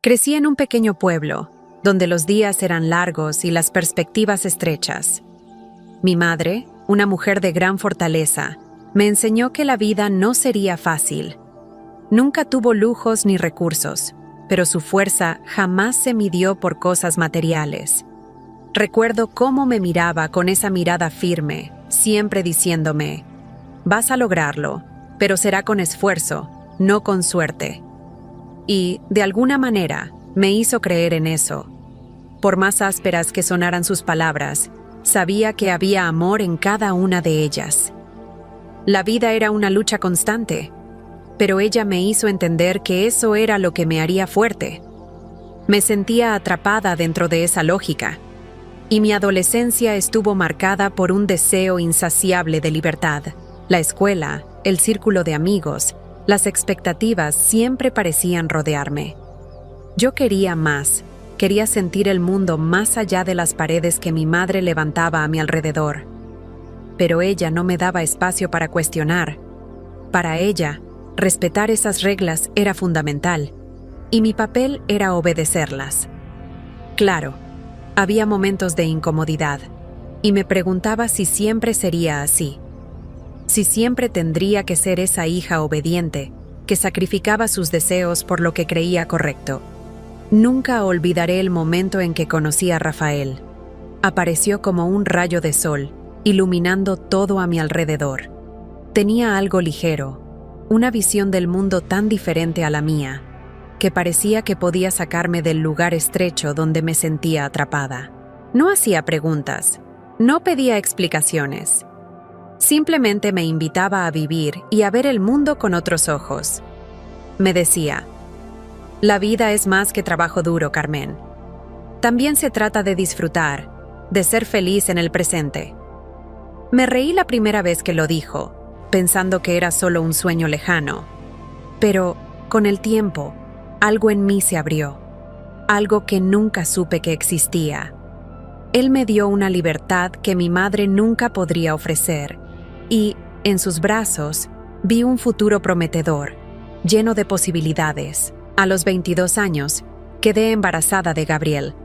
Crecí en un pequeño pueblo, donde los días eran largos y las perspectivas estrechas. Mi madre, una mujer de gran fortaleza, me enseñó que la vida no sería fácil. Nunca tuvo lujos ni recursos, pero su fuerza jamás se midió por cosas materiales. Recuerdo cómo me miraba con esa mirada firme, siempre diciéndome: «Vas a lograrlo, pero será con esfuerzo, no con suerte». Y, de alguna manera, me hizo creer en eso. Por más ásperas que sonaran sus palabras, sabía que había amor en cada una de ellas. La vida era una lucha constante, pero ella me hizo entender que eso era lo que me haría fuerte. Me sentía atrapada dentro de esa lógica, y mi adolescencia estuvo marcada por un deseo insaciable de libertad. La escuela, el círculo de amigos, las expectativas siempre parecían rodearme. Yo quería más, quería sentir el mundo más allá de las paredes que mi madre levantaba a mi alrededor. Pero ella no me daba espacio para cuestionar. Para ella, respetar esas reglas era fundamental, y mi papel era obedecerlas. Claro, había momentos de incomodidad, y me preguntaba si siempre sería así. Si siempre tendría que ser esa hija obediente, que sacrificaba sus deseos por lo que creía correcto. Nunca olvidaré el momento en que conocí a Rafael. Apareció como un rayo de sol, iluminando todo a mi alrededor. Tenía algo ligero, una visión del mundo tan diferente a la mía, que parecía que podía sacarme del lugar estrecho donde me sentía atrapada. No hacía preguntas, no pedía explicaciones. Simplemente me invitaba a vivir y a ver el mundo con otros ojos. Me decía: «La vida es más que trabajo duro, Carmen. También se trata de disfrutar, de ser feliz en el presente». Me reí la primera vez que lo dijo, pensando que era solo un sueño lejano. Pero, con el tiempo, algo en mí se abrió, algo que nunca supe que existía. Él me dio una libertad que mi madre nunca podría ofrecer, y, en sus brazos, vi un futuro prometedor, lleno de posibilidades. A los 22 años, quedé embarazada de Gabriel.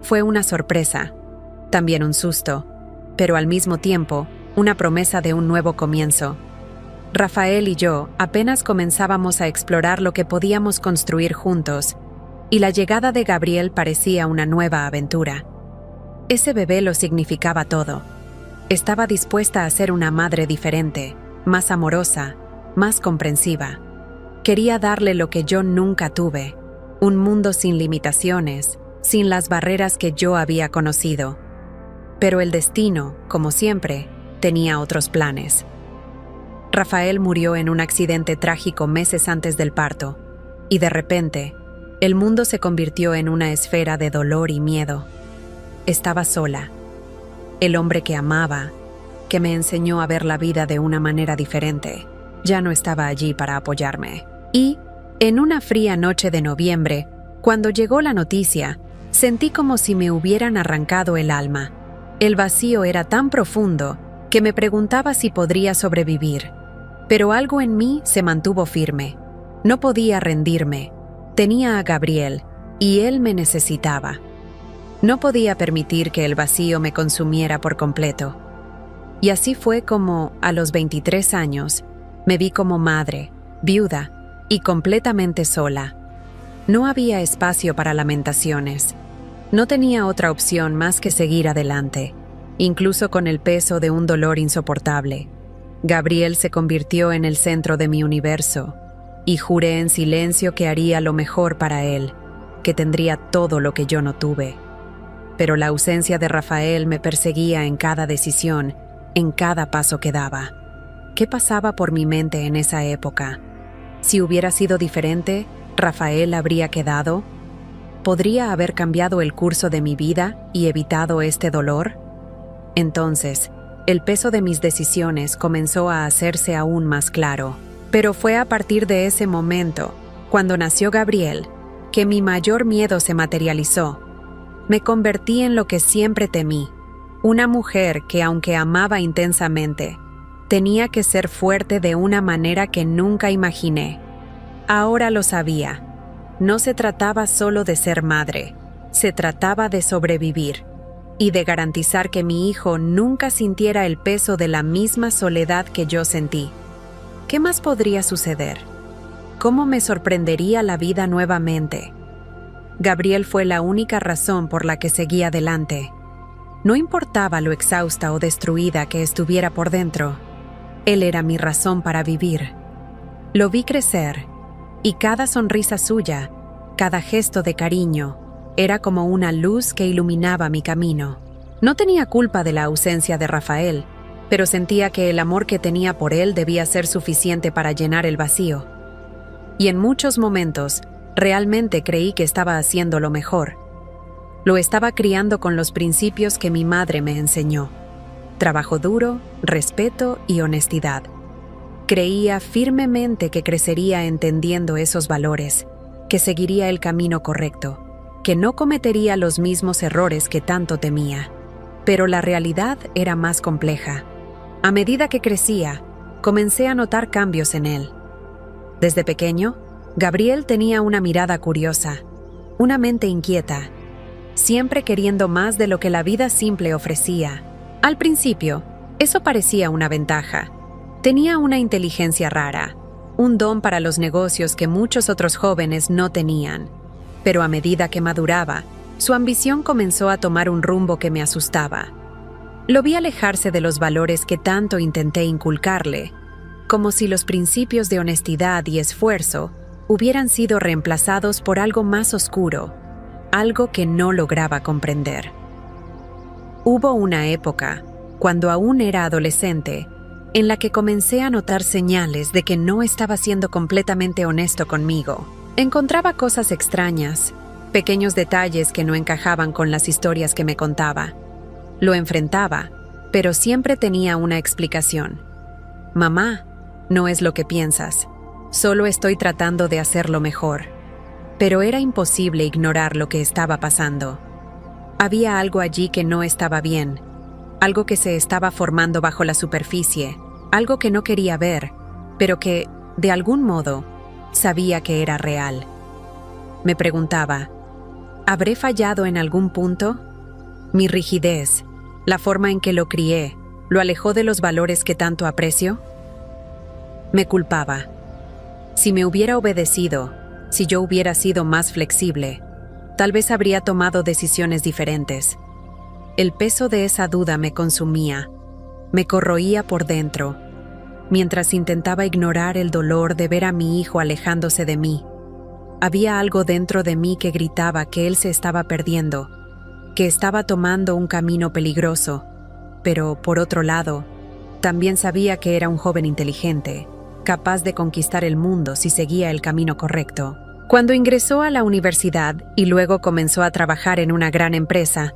Fue una sorpresa, también un susto, pero al mismo tiempo, una promesa de un nuevo comienzo. Rafael y yo apenas comenzábamos a explorar lo que podíamos construir juntos, y la llegada de Gabriel parecía una nueva aventura. Ese bebé lo significaba todo. Estaba dispuesta a ser una madre diferente, más amorosa, más comprensiva. Quería darle lo que yo nunca tuve, un mundo sin limitaciones, sin las barreras que yo había conocido. Pero el destino, como siempre, tenía otros planes. Rafael murió en un accidente trágico meses antes del parto, y de repente, el mundo se convirtió en una esfera de dolor y miedo. Estaba sola. El hombre que amaba, que me enseñó a ver la vida de una manera diferente, ya no estaba allí para apoyarme. Y, en una fría noche de noviembre, cuando llegó la noticia, sentí como si me hubieran arrancado el alma. El vacío era tan profundo que me preguntaba si podría sobrevivir. Pero algo en mí se mantuvo firme. No podía rendirme. Tenía a Gabriel, y él me necesitaba. No podía permitir que el vacío me consumiera por completo. Y así fue como, a los 23 años, me vi como madre, viuda y completamente sola. No había espacio para lamentaciones. No tenía otra opción más que seguir adelante, incluso con el peso de un dolor insoportable. Gabriel se convirtió en el centro de mi universo, y juré en silencio que haría lo mejor para él, que tendría todo lo que yo no tuve. Pero la ausencia de Rafael me perseguía en cada decisión, en cada paso que daba. ¿Qué pasaba por mi mente en esa época? Si hubiera sido diferente, ¿Rafael habría quedado? ¿Podría haber cambiado el curso de mi vida y evitado este dolor? Entonces, el peso de mis decisiones comenzó a hacerse aún más claro. Pero fue a partir de ese momento, cuando nació Gabriel, que mi mayor miedo se materializó. Me convertí en lo que siempre temí, una mujer que, aunque amaba intensamente, tenía que ser fuerte de una manera que nunca imaginé. Ahora lo sabía. no se trataba solo de ser madre, se trataba de sobrevivir y de garantizar que mi hijo nunca sintiera el peso de la misma soledad que yo sentí. ¿Qué más podría suceder? ¿Cómo me sorprendería la vida nuevamente? Gabriel fue la única razón por la que seguí adelante. No importaba lo exhausta o destruida que estuviera por dentro. Él era mi razón para vivir. Lo vi crecer, y cada sonrisa suya, cada gesto de cariño, era como una luz que iluminaba mi camino. No tenía culpa de la ausencia de Rafael, pero sentía que el amor que tenía por él debía ser suficiente para llenar el vacío. Y en muchos momentos, realmente creí que estaba haciendo lo mejor. Lo estaba criando con los principios que mi madre me enseñó: trabajo duro, respeto y honestidad. Creía firmemente que crecería entendiendo esos valores, que seguiría el camino correcto, que no cometería los mismos errores que tanto temía. Pero la realidad era más compleja. A medida que crecía, comencé a notar cambios en él. Desde pequeño, Gabriel tenía una mirada curiosa, una mente inquieta, siempre queriendo más de lo que la vida simple ofrecía. Al principio, eso parecía una ventaja. Tenía una inteligencia rara, un don para los negocios que muchos otros jóvenes no tenían. Pero a medida que maduraba, su ambición comenzó a tomar un rumbo que me asustaba. Lo vi alejarse de los valores que tanto intenté inculcarle, como si los principios de honestidad y esfuerzo hubieran sido reemplazados por algo más oscuro, algo que no lograba comprender. Hubo una época, cuando aún era adolescente, en la que comencé a notar señales de que no estaba siendo completamente honesto conmigo. Encontraba cosas extrañas, pequeños detalles que no encajaban con las historias que me contaba. Lo enfrentaba, pero siempre tenía una explicación. Mamá, no es lo que piensas, solo estoy tratando de hacerlo mejor. Pero era imposible ignorar lo que estaba pasando. Había algo allí que no estaba bien, algo que se estaba formando bajo la superficie, algo que no quería ver, pero que, de algún modo, sabía que era real. Me preguntaba, ¿habré fallado en algún punto? Mi rigidez, la forma en que lo crié, ¿lo alejó de los valores que tanto aprecio? Me culpaba. Si me hubiera obedecido, si yo hubiera sido más flexible, tal vez habría tomado decisiones diferentes. El peso de esa duda me consumía, me corroía por dentro, mientras intentaba ignorar el dolor de ver a mi hijo alejándose de mí. Había algo dentro de mí que gritaba que él se estaba perdiendo, que estaba tomando un camino peligroso, pero, por otro lado, también sabía que era un joven inteligente, capaz de conquistar el mundo si seguía el camino correcto. Cuando ingresó a la universidad y luego comenzó a trabajar en una gran empresa,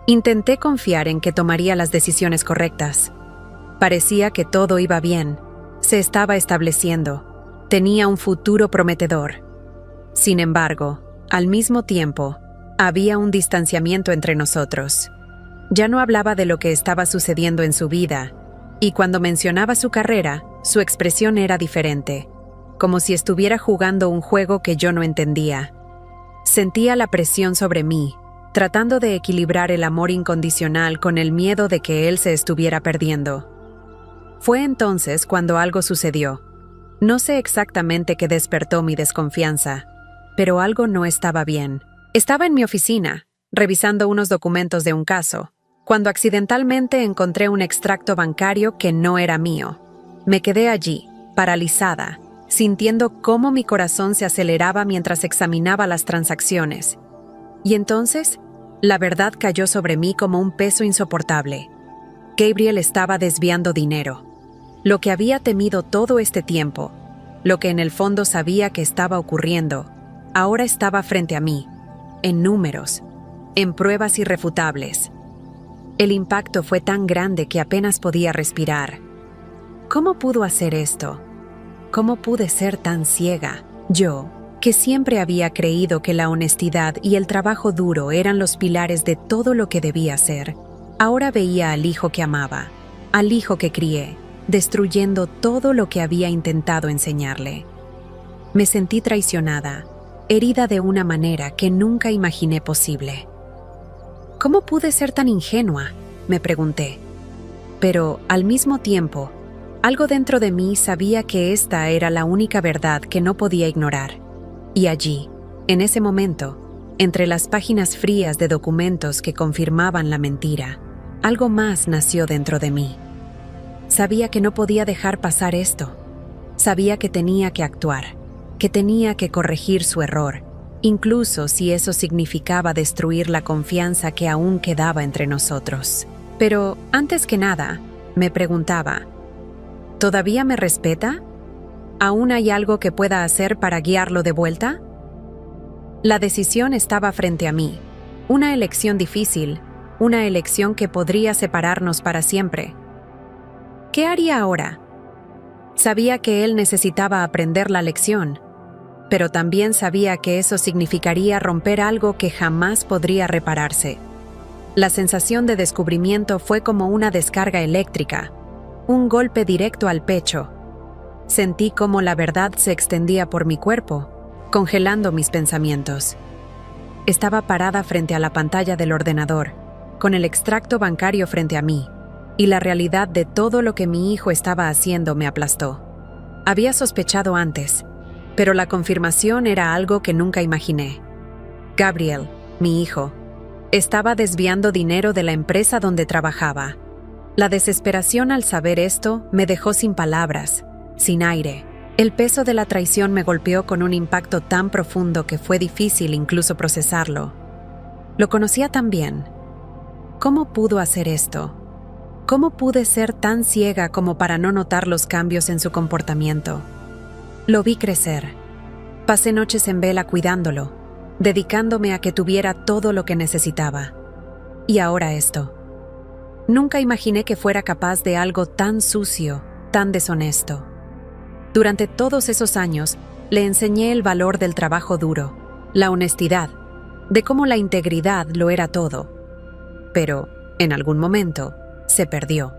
intenté confiar en que tomaría las decisiones correctas. Parecía que todo iba bien, se estaba estableciendo, tenía un futuro prometedor. Sin embargo, al mismo tiempo, había un distanciamiento entre nosotros. Ya no hablaba de lo que estaba sucediendo en su vida, y cuando mencionaba su carrera, su expresión era diferente, como si estuviera jugando un juego que yo no entendía. Sentía la presión sobre mí, tratando de equilibrar el amor incondicional con el miedo de que él se estuviera perdiendo. Fue entonces cuando algo sucedió. No sé exactamente qué despertó mi desconfianza, pero algo no estaba bien. Estaba en mi oficina, revisando unos documentos de un caso, cuando accidentalmente encontré un extracto bancario que no era mío. Me quedé allí, paralizada, sintiendo cómo mi corazón se aceleraba mientras examinaba las transacciones. Y entonces, la verdad cayó sobre mí como un peso insoportable. Gabriel estaba desviando dinero. Lo que había temido todo este tiempo, lo que en el fondo sabía que estaba ocurriendo, ahora estaba frente a mí, en números, en pruebas irrefutables. El impacto fue tan grande que apenas podía respirar. ¿Cómo pudo hacer esto? ¿Cómo pude ser tan ciega? Yo, que siempre había creído que la honestidad y el trabajo duro eran los pilares de todo lo que debía ser, ahora veía al hijo que amaba, al hijo que crié, destruyendo todo lo que había intentado enseñarle. Me sentí traicionada, herida de una manera que nunca imaginé posible. ¿Cómo pude ser tan ingenua?, me pregunté. Pero, al mismo tiempo, algo dentro de mí sabía que esta era la única verdad que no podía ignorar. Y allí, en ese momento, entre las páginas frías de documentos que confirmaban la mentira, algo más nació dentro de mí. Sabía que no podía dejar pasar esto. Sabía que tenía que actuar, que tenía que corregir su error, incluso si eso significaba destruir la confianza que aún quedaba entre nosotros. Pero, antes que nada, me preguntaba, ¿todavía me respeta? ¿Aún hay algo que pueda hacer para guiarlo de vuelta? La decisión estaba frente a mí, una elección difícil, una elección que podría separarnos para siempre. ¿Qué haría ahora? Sabía que él necesitaba aprender la lección, pero también sabía que eso significaría romper algo que jamás podría repararse. La sensación de descubrimiento fue como una descarga eléctrica, un golpe directo al pecho. Sentí cómo la verdad se extendía por mi cuerpo, congelando mis pensamientos. Estaba parada frente a la pantalla del ordenador, con el extracto bancario frente a mí, y la realidad de todo lo que mi hijo estaba haciendo me aplastó. Había sospechado antes, pero la confirmación era algo que nunca imaginé. Gabriel, mi hijo, estaba desviando dinero de la empresa donde trabajaba. La desesperación al saber esto me dejó sin palabras, sin aire. El peso de la traición me golpeó con un impacto tan profundo que fue difícil incluso procesarlo. Lo conocía tan bien. ¿Cómo pudo hacer esto? ¿Cómo pude ser tan ciega como para no notar los cambios en su comportamiento? Lo vi crecer. Pasé noches en vela cuidándolo, dedicándome a que tuviera todo lo que necesitaba. Y ahora esto. Nunca imaginé que fuera capaz de algo tan sucio, tan deshonesto. Durante todos esos años, le enseñé el valor del trabajo duro, la honestidad, de cómo la integridad lo era todo. Pero, en algún momento, se perdió.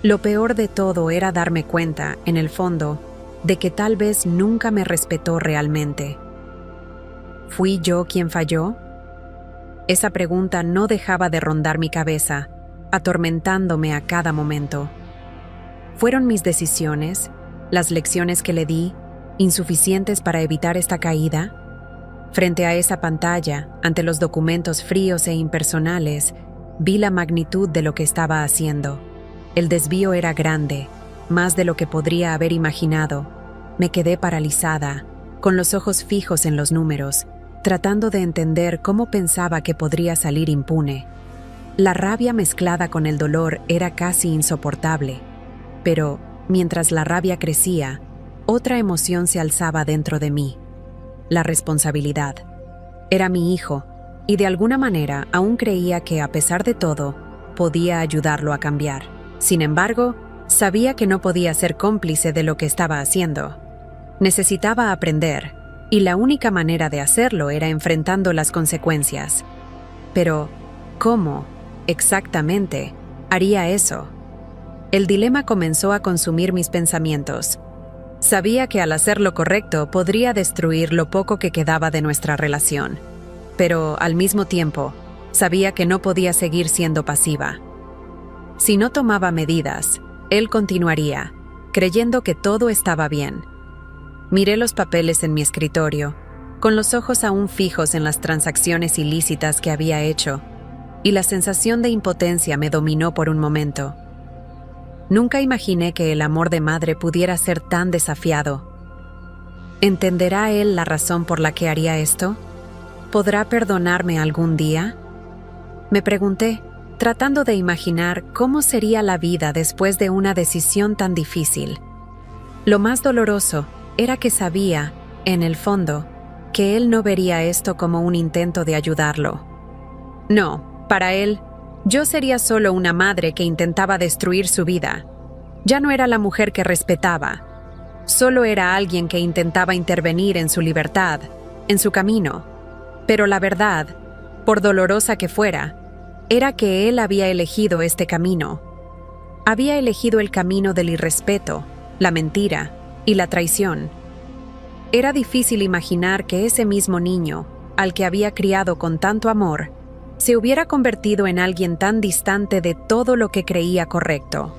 Lo peor de todo era darme cuenta, en el fondo, de que tal vez nunca me respetó realmente. ¿Fui yo quien falló? Esa pregunta no dejaba de rondar mi cabeza, atormentándome a cada momento. ¿Fueron mis decisiones, las lecciones que le di, insuficientes para evitar esta caída? Frente a esa pantalla, ante los documentos fríos e impersonales, vi la magnitud de lo que estaba haciendo. El desvío era grande, más de lo que podría haber imaginado. Me quedé paralizada, con los ojos fijos en los números, tratando de entender cómo pensaba que podría salir impune. La rabia mezclada con el dolor era casi insoportable, pero mientras la rabia crecía, otra emoción se alzaba dentro de mí: la responsabilidad. Era mi hijo, y de alguna manera aún creía que, a pesar de todo, podía ayudarlo a cambiar. Sin embargo, sabía que no podía ser cómplice de lo que estaba haciendo. Necesitaba aprender, y la única manera de hacerlo era enfrentando las consecuencias. Pero, ¿cómo, exactamente, haría eso? El dilema comenzó a consumir mis pensamientos. Sabía que al hacer lo correcto podría destruir lo poco que quedaba de nuestra relación. Pero, al mismo tiempo, sabía que no podía seguir siendo pasiva. Si no tomaba medidas, él continuaría, creyendo que todo estaba bien. Miré los papeles en mi escritorio, con los ojos aún fijos en las transacciones ilícitas que había hecho, y la sensación de impotencia me dominó por un momento. Nunca imaginé que el amor de madre pudiera ser tan desafiado. ¿Entenderá él la razón por la que haría esto? ¿Podrá perdonarme algún día? Me pregunté, tratando de imaginar cómo sería la vida después de una decisión tan difícil. Lo más doloroso era que sabía, en el fondo, que él no vería esto como un intento de ayudarlo. No, para él, yo sería solo una madre que intentaba destruir su vida. Ya no era la mujer que respetaba. Solo era alguien que intentaba intervenir en su libertad, en su camino. Pero la verdad, por dolorosa que fuera, era que él había elegido este camino. Había elegido el camino del irrespeto, la mentira y la traición. Era difícil imaginar que ese mismo niño, al que había criado con tanto amor, se hubiera convertido en alguien tan distante de todo lo que creía correcto.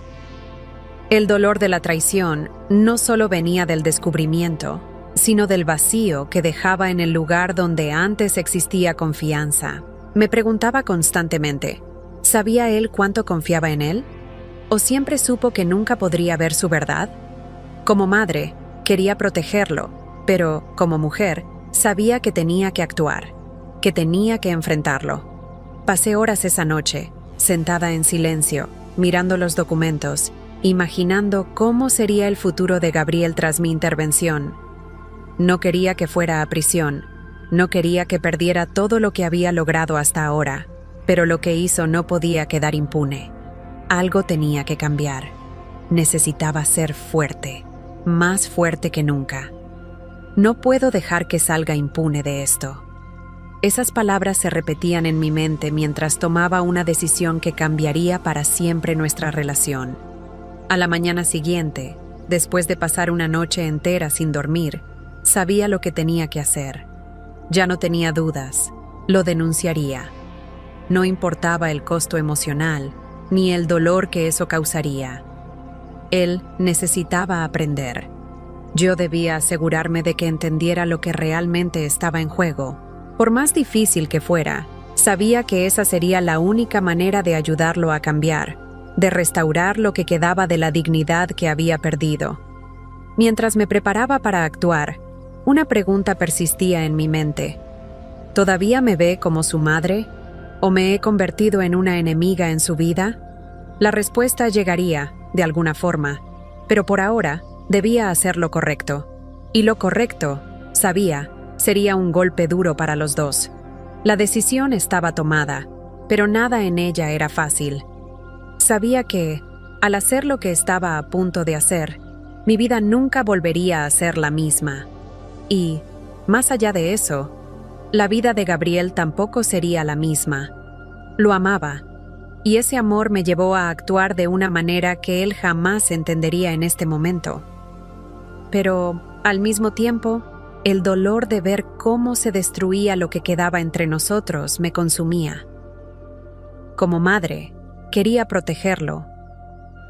El dolor de la traición no solo venía del descubrimiento, sino del vacío que dejaba en el lugar donde antes existía confianza. Me preguntaba constantemente, ¿sabía él cuánto confiaba en él? ¿O siempre supo que nunca podría ver su verdad? Como madre, quería protegerlo, pero, como mujer, sabía que tenía que actuar, que tenía que enfrentarlo. Pasé horas esa noche, sentada en silencio, mirando los documentos, imaginando cómo sería el futuro de Gabriel tras mi intervención. No quería que fuera a prisión, no quería que perdiera todo lo que había logrado hasta ahora, pero lo que hizo no podía quedar impune. Algo tenía que cambiar. Necesitaba ser fuerte, más fuerte que nunca. No puedo dejar que salga impune de esto. Esas palabras se repetían en mi mente mientras tomaba una decisión que cambiaría para siempre nuestra relación. A la mañana siguiente, después de pasar una noche entera sin dormir, sabía lo que tenía que hacer. Ya no tenía dudas, lo denunciaría. No importaba el costo emocional, ni el dolor que eso causaría. Él necesitaba aprender. Yo debía asegurarme de que entendiera lo que realmente estaba en juego. Por más difícil que fuera, sabía que esa sería la única manera de ayudarlo a cambiar, de restaurar lo que quedaba de la dignidad que había perdido. Mientras me preparaba para actuar, una pregunta persistía en mi mente. ¿Todavía me ve como su madre? ¿O me he convertido en una enemiga en su vida? La respuesta llegaría, de alguna forma, pero por ahora debía hacer lo correcto. Y lo correcto, sabía, sería un golpe duro para los dos. La decisión estaba tomada, pero nada en ella era fácil. Sabía que, al hacer lo que estaba a punto de hacer, mi vida nunca volvería a ser la misma. Y, más allá de eso, la vida de Gabriel tampoco sería la misma. Lo amaba, y ese amor me llevó a actuar de una manera que él jamás entendería en este momento. Pero, al mismo tiempo, el dolor de ver cómo se destruía lo que quedaba entre nosotros me consumía. Como madre, quería protegerlo,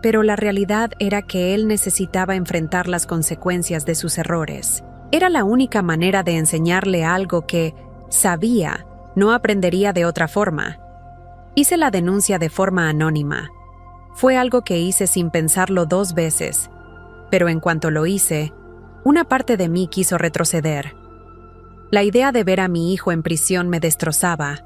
pero la realidad era que él necesitaba enfrentar las consecuencias de sus errores. Era la única manera de enseñarle algo que, sabía, no aprendería de otra forma. Hice la denuncia de forma anónima. Fue algo que hice sin pensarlo 2 veces, pero en cuanto lo hice, una parte de mí quiso retroceder. La idea de ver a mi hijo en prisión me destrozaba,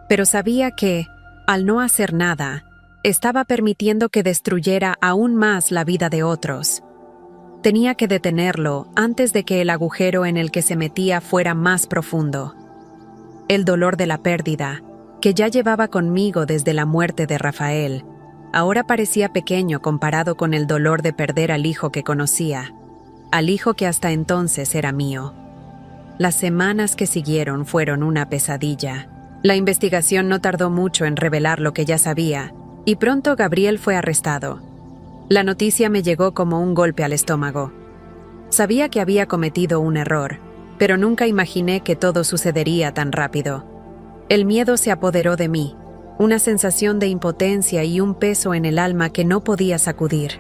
pero sabía que, al no hacer nada, estaba permitiendo que destruyera aún más la vida de otros. Tenía que detenerlo antes de que el agujero en el que se metía fuera más profundo. El dolor de la pérdida, que ya llevaba conmigo desde la muerte de Rafael, ahora parecía pequeño comparado con el dolor de perder al hijo que conocía, al hijo que hasta entonces era mío. Las semanas que siguieron fueron una pesadilla. La investigación no tardó mucho en revelar lo que ya sabía, y pronto Gabriel fue arrestado. La noticia me llegó como un golpe al estómago. Sabía que había cometido un error, pero nunca imaginé que todo sucedería tan rápido. El miedo se apoderó de mí, una sensación de impotencia y un peso en el alma que no podía sacudir.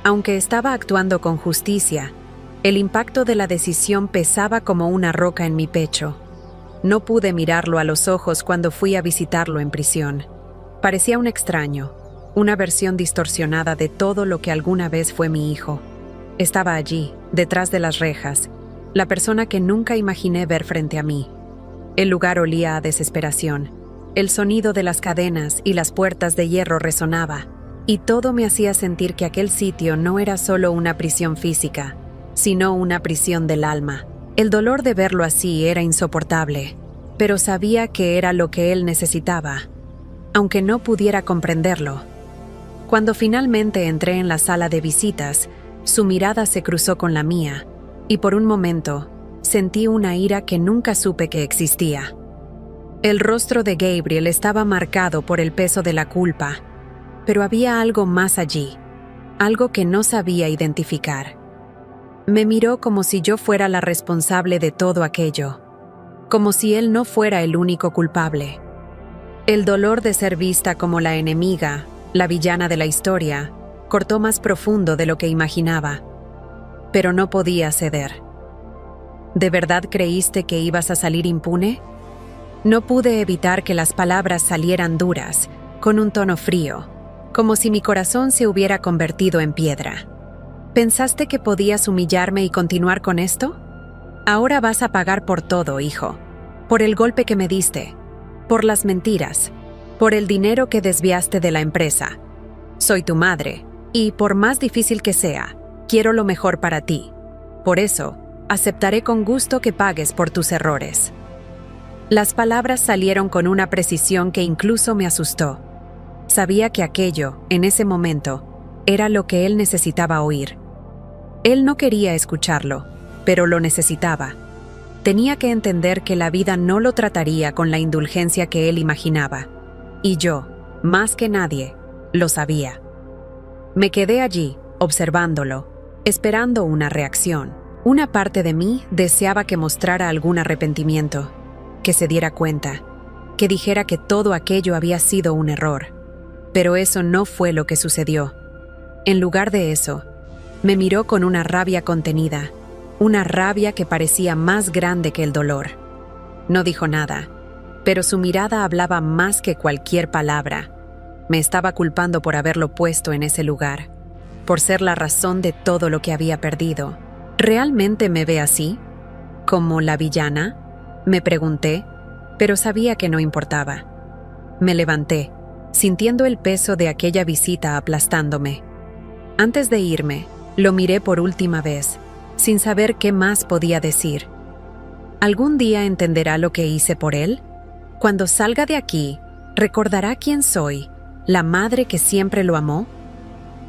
Aunque estaba actuando con justicia, el impacto de la decisión pesaba como una roca en mi pecho. No pude mirarlo a los ojos cuando fui a visitarlo en prisión. Parecía un extraño, una versión distorsionada de todo lo que alguna vez fue mi hijo. Estaba allí, detrás de las rejas, la persona que nunca imaginé ver frente a mí. El lugar olía a desesperación. El sonido de las cadenas y las puertas de hierro resonaba, y todo me hacía sentir que aquel sitio no era solo una prisión física, sino una prisión del alma. El dolor de verlo así era insoportable, pero sabía que era lo que él necesitaba, aunque no pudiera comprenderlo. Cuando finalmente entré en la sala de visitas, su mirada se cruzó con la mía, y por un momento sentí una ira que nunca supe que existía. El rostro de Gabriel estaba marcado por el peso de la culpa, pero había algo más allí, algo que no sabía identificar. Me miró como si yo fuera la responsable de todo aquello, como si él no fuera el único culpable. El dolor de ser vista como la enemiga, la villana de la historia, cortó más profundo de lo que imaginaba, pero no podía ceder. ¿De verdad creíste que ibas a salir impune? No pude evitar que las palabras salieran duras, con un tono frío, como si mi corazón se hubiera convertido en piedra. ¿Pensaste que podías humillarme y continuar con esto? Ahora vas a pagar por todo, hijo. Por el golpe que me diste, por las mentiras, por el dinero que desviaste de la empresa. Soy tu madre, y por más difícil que sea, quiero lo mejor para ti. Por eso, aceptaré con gusto que pagues por tus errores. Las palabras salieron con una precisión que incluso me asustó. Sabía que aquello, en ese momento, era lo que él necesitaba oír. Él no quería escucharlo, pero lo necesitaba. Tenía que entender que la vida no lo trataría con la indulgencia que él imaginaba. Y yo, más que nadie, lo sabía. Me quedé allí, observándolo, esperando una reacción. Una parte de mí deseaba que mostrara algún arrepentimiento, que se diera cuenta, que dijera que todo aquello había sido un error. Pero eso no fue lo que sucedió. En lugar de eso, me miró con una rabia contenida, una rabia que parecía más grande que el dolor. No dijo nada, pero su mirada hablaba más que cualquier palabra. Me estaba culpando por haberlo puesto en ese lugar, por ser la razón de todo lo que había perdido. ¿Realmente me ve así? ¿Como la villana? Me pregunté, pero sabía que no importaba. Me levanté, sintiendo el peso de aquella visita aplastándome. Antes de irme, lo miré por última vez, sin saber qué más podía decir. ¿Algún día entenderá lo que hice por él? Cuando salga de aquí, ¿recordará quién soy, la madre que siempre lo amó?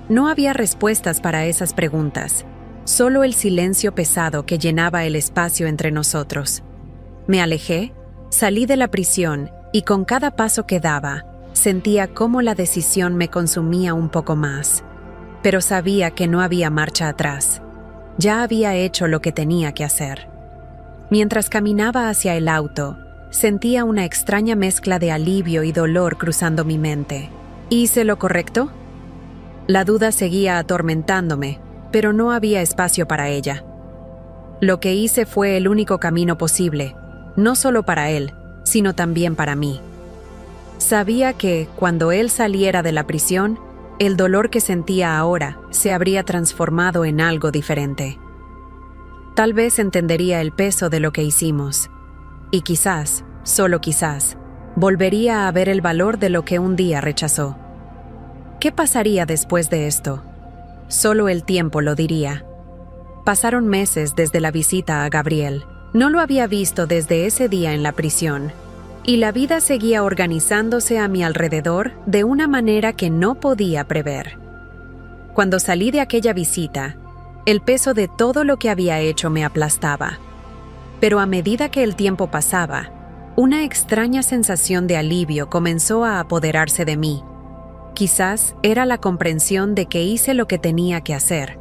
No había respuestas para esas preguntas, solo el silencio pesado que llenaba el espacio entre nosotros. Me alejé, salí de la prisión y con cada paso que daba, sentía cómo la decisión me consumía un poco más. Pero sabía que no había marcha atrás. Ya había hecho lo que tenía que hacer. Mientras caminaba hacia el auto, sentía una extraña mezcla de alivio y dolor cruzando mi mente. ¿Hice lo correcto? La duda seguía atormentándome, pero no había espacio para ella. Lo que hice fue el único camino posible, no solo para él, sino también para mí. Sabía que, cuando él saliera de la prisión, el dolor que sentía ahora se habría transformado en algo diferente. Tal vez entendería el peso de lo que hicimos, y quizás, solo quizás, volvería a ver el valor de lo que un día rechazó. ¿Qué pasaría después de esto? Solo el tiempo lo diría. Pasaron meses desde la visita a Gabriel. No lo había visto desde ese día en la prisión, y la vida seguía organizándose a mi alrededor de una manera que no podía prever. Cuando salí de aquella visita, el peso de todo lo que había hecho me aplastaba. Pero a medida que el tiempo pasaba, una extraña sensación de alivio comenzó a apoderarse de mí. Quizás era la comprensión de que hice lo que tenía que hacer,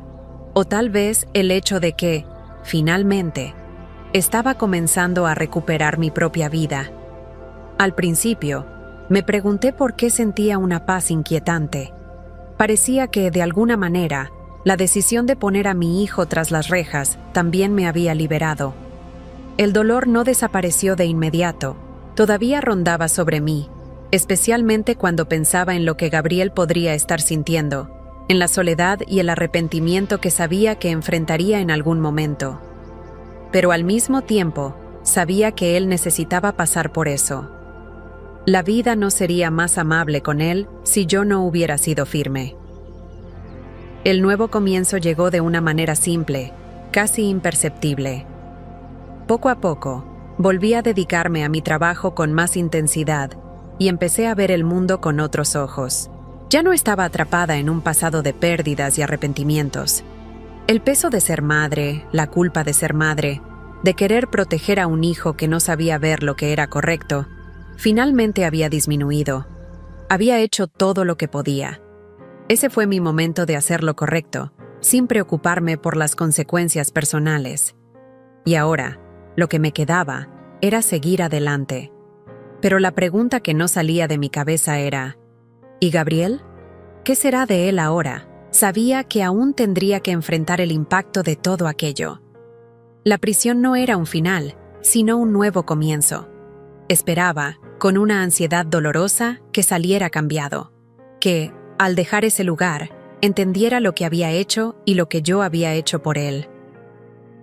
o tal vez el hecho de que, finalmente, estaba comenzando a recuperar mi propia vida. Al principio, me pregunté por qué sentía una paz inquietante. Parecía que, de alguna manera, la decisión de poner a mi hijo tras las rejas también me había liberado. El dolor no desapareció de inmediato, todavía rondaba sobre mí, especialmente cuando pensaba en lo que Gabriel podría estar sintiendo, en la soledad y el arrepentimiento que sabía que enfrentaría en algún momento. Pero al mismo tiempo, sabía que él necesitaba pasar por eso. La vida no sería más amable con él si yo no hubiera sido firme. El nuevo comienzo llegó de una manera simple, casi imperceptible. Poco a poco, volví a dedicarme a mi trabajo con más intensidad y empecé a ver el mundo con otros ojos. Ya no estaba atrapada en un pasado de pérdidas y arrepentimientos. El peso de ser madre, la culpa de ser madre, de querer proteger a un hijo que no sabía ver lo que era correcto, finalmente había disminuido. Había hecho todo lo que podía. Ese fue mi momento de hacer lo correcto, sin preocuparme por las consecuencias personales. Y ahora, lo que me quedaba era seguir adelante. Pero la pregunta que no salía de mi cabeza era: ¿y Gabriel? ¿Qué será de él ahora? Sabía que aún tendría que enfrentar el impacto de todo aquello. La prisión no era un final, sino un nuevo comienzo. Esperaba, con una ansiedad dolorosa, que saliera cambiado. Que, al dejar ese lugar, entendiera lo que había hecho y lo que yo había hecho por él.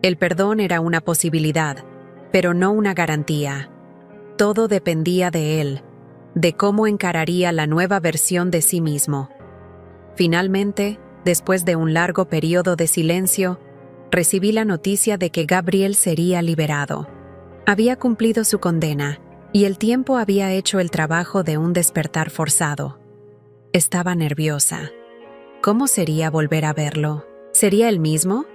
El perdón era una posibilidad, pero no una garantía. Todo dependía de él, de cómo encararía la nueva versión de sí mismo. Finalmente, después de un largo periodo de silencio, recibí la noticia de que Gabriel sería liberado. Había cumplido su condena, y el tiempo había hecho el trabajo de un despertar forzado. Estaba nerviosa. ¿Cómo sería volver a verlo? ¿Sería el mismo?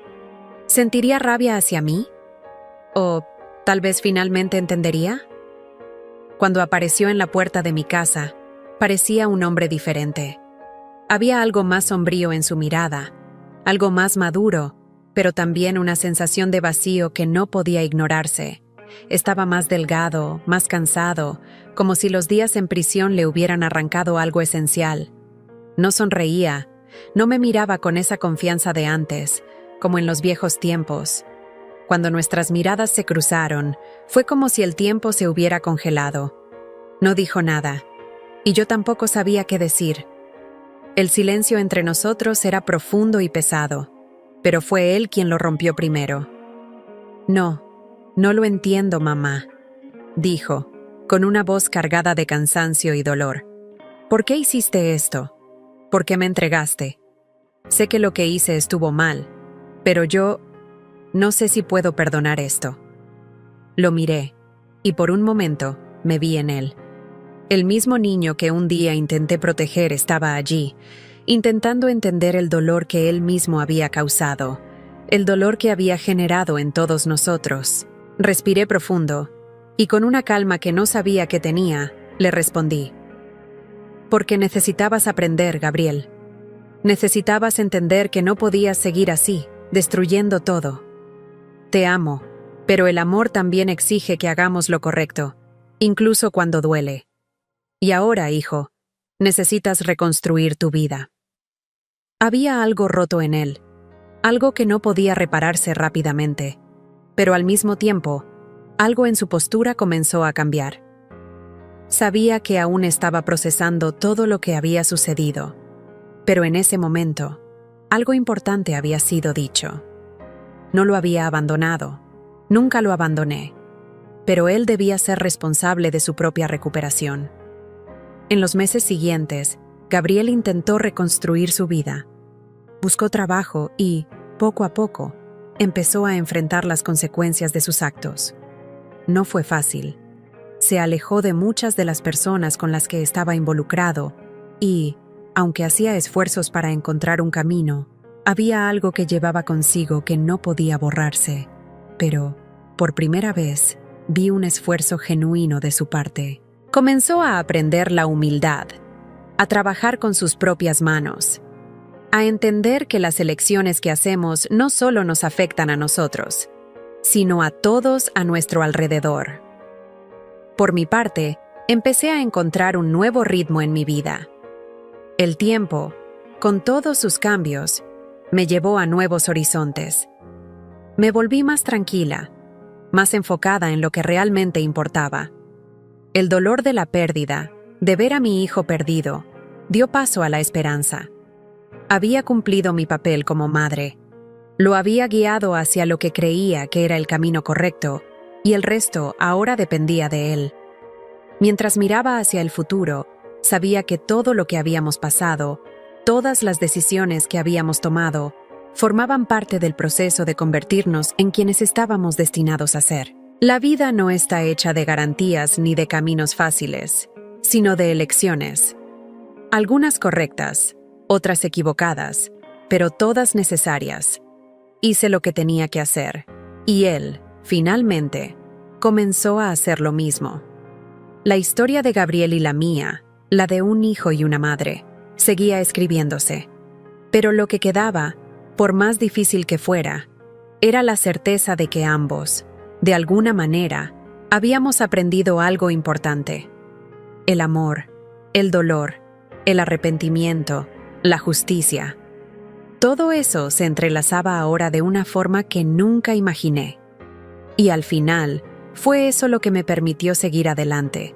¿Sentiría rabia hacia mí? ¿O tal vez finalmente entendería? Cuando apareció en la puerta de mi casa, parecía un hombre diferente. Había algo más sombrío en su mirada, algo más maduro, pero también una sensación de vacío que no podía ignorarse. Estaba más delgado, más cansado, como si los días en prisión le hubieran arrancado algo esencial. No sonreía, no me miraba con esa confianza de antes, como en los viejos tiempos. Cuando nuestras miradas se cruzaron, fue como si el tiempo se hubiera congelado. No dijo nada, y yo tampoco sabía qué decir. El silencio entre nosotros era profundo y pesado, pero fue él quien lo rompió primero. No lo entiendo, mamá, dijo, con una voz cargada de cansancio y dolor. ¿Por qué hiciste esto? ¿Por qué me entregaste? Sé que lo que hice estuvo mal, pero yo no sé si puedo perdonar esto. Lo miré, y por un momento me vi en él. El mismo niño que un día intenté proteger estaba allí, intentando entender el dolor que él mismo había causado, el dolor que había generado en todos nosotros. Respiré profundo, y con una calma que no sabía que tenía, le respondí: porque necesitabas aprender, Gabriel. Necesitabas entender que no podías seguir así, destruyendo todo. Te amo, pero el amor también exige que hagamos lo correcto, incluso cuando duele. Y ahora, hijo, necesitas reconstruir tu vida. Había algo roto en él, algo que no podía repararse rápidamente, pero al mismo tiempo, algo en su postura comenzó a cambiar. Sabía que aún estaba procesando todo lo que había sucedido, pero en ese momento, algo importante había sido dicho. No lo había abandonado, nunca lo abandoné, pero él debía ser responsable de su propia recuperación. En los meses siguientes, Gabriel intentó reconstruir su vida. Buscó trabajo y, poco a poco, empezó a enfrentar las consecuencias de sus actos. No fue fácil. Se alejó de muchas de las personas con las que estaba involucrado y, aunque hacía esfuerzos para encontrar un camino, había algo que llevaba consigo que no podía borrarse. Pero, por primera vez, vi un esfuerzo genuino de su parte. Comenzó a aprender la humildad, a trabajar con sus propias manos, a entender que las elecciones que hacemos no solo nos afectan a nosotros, sino a todos a nuestro alrededor. Por mi parte, empecé a encontrar un nuevo ritmo en mi vida. El tiempo, con todos sus cambios, me llevó a nuevos horizontes. Me volví más tranquila, más enfocada en lo que realmente importaba. El dolor de la pérdida, de ver a mi hijo perdido, dio paso a la esperanza. Había cumplido mi papel como madre. Lo había guiado hacia lo que creía que era el camino correcto, y el resto ahora dependía de él. Mientras miraba hacia el futuro, sabía que todo lo que habíamos pasado, todas las decisiones que habíamos tomado, formaban parte del proceso de convertirnos en quienes estábamos destinados a ser. La vida no está hecha de garantías ni de caminos fáciles, sino de elecciones. Algunas correctas, otras equivocadas, pero todas necesarias. Hice lo que tenía que hacer, y él, finalmente, comenzó a hacer lo mismo. La historia de Gabriel y la mía, la de un hijo y una madre, seguía escribiéndose. Pero lo que quedaba Por más difícil que fuera, era la certeza de que ambos, de alguna manera, habíamos aprendido algo importante. El amor, el dolor, el arrepentimiento, la justicia. Todo eso se entrelazaba ahora de una forma que nunca imaginé. Y al final, fue eso lo que me permitió seguir adelante,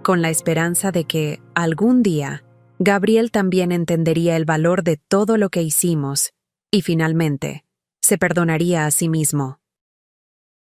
con la esperanza de que, algún día, Gabriel también entendería el valor de todo lo que hicimos y finalmente, se perdonaría a sí mismo.